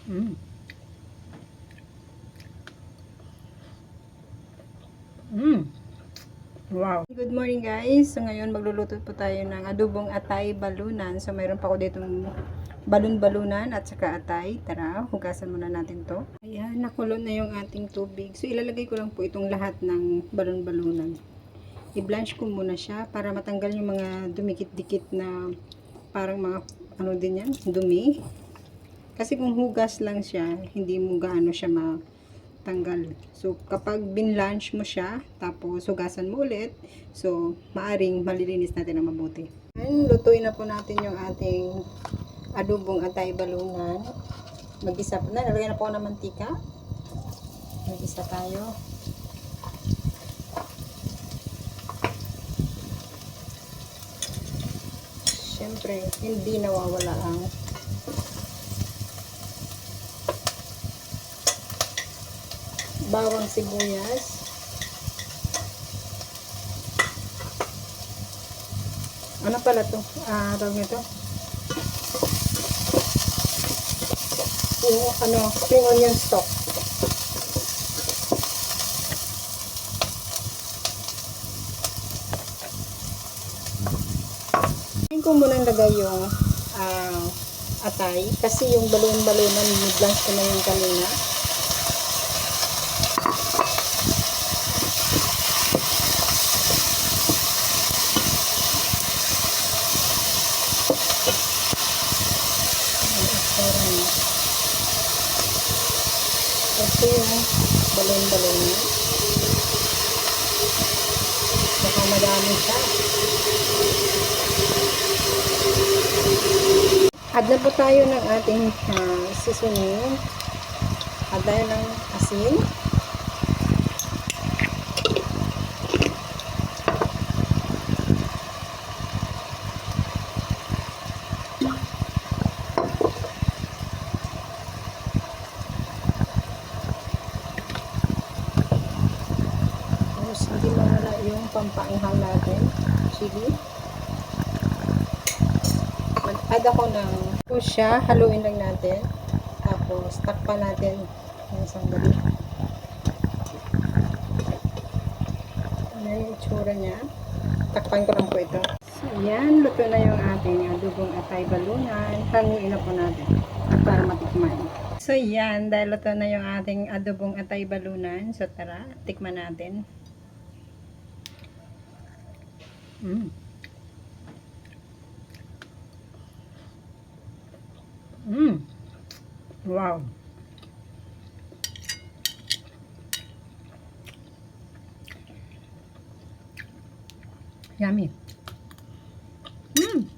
Mm. Mm. Wow. Good morning guys. So ngayon magluluto po tayo ng adobong atay balunan. So mayroon pa ako ditong balon-balunan at saka atay. Tara, hugasan muna natin to. Ayan, nakulo na yung ating tubig. So ilalagay ko lang po itong lahat ng balon-balunan. I-blanch ko muna siya para matanggal yung mga dumikit-dikit na parang mga ano din yan, dumi. Kasi kung hugas lang siya, hindi mo gaano siya tanggal. So, kapag binlanch mo siya, tapos hugasan mo ulit, so, maaring malilinis natin ng mabuti. And, lutuin na po natin yung ating adobong atay balunan. Mag-isa po na. Nalagyan na po ako ng mantika. Mag-isa tayo. Siyempre, hindi nawawala ang bawang sibuyas, ano pala to, tawag nito, yung ano, spring onion stock. Ngayon ko muna lagay yung atay, kasi yung balon-balonan, blanch ko na yung kanina. Ito yung balon-balon niya. Baka madami siya. Add na po tayo ng ating seasoning. Add tayo ng asin. Hindi mawala yung pampaanghang natin, chili. Mag-add ako ng siya, haluin lang natin. Tapos, takpan natin ng sandali. Ano yung itsura niya? Takpan ko lang po ito. So, yan. Luto na yung ating adobong atay balunan. Hanguin na po natin para matikman. So, yan. Dahil luto na yung ating adobong atay balunan. So, tara, tikman natin. Mm. Mm. Wow. Yummy. Mm.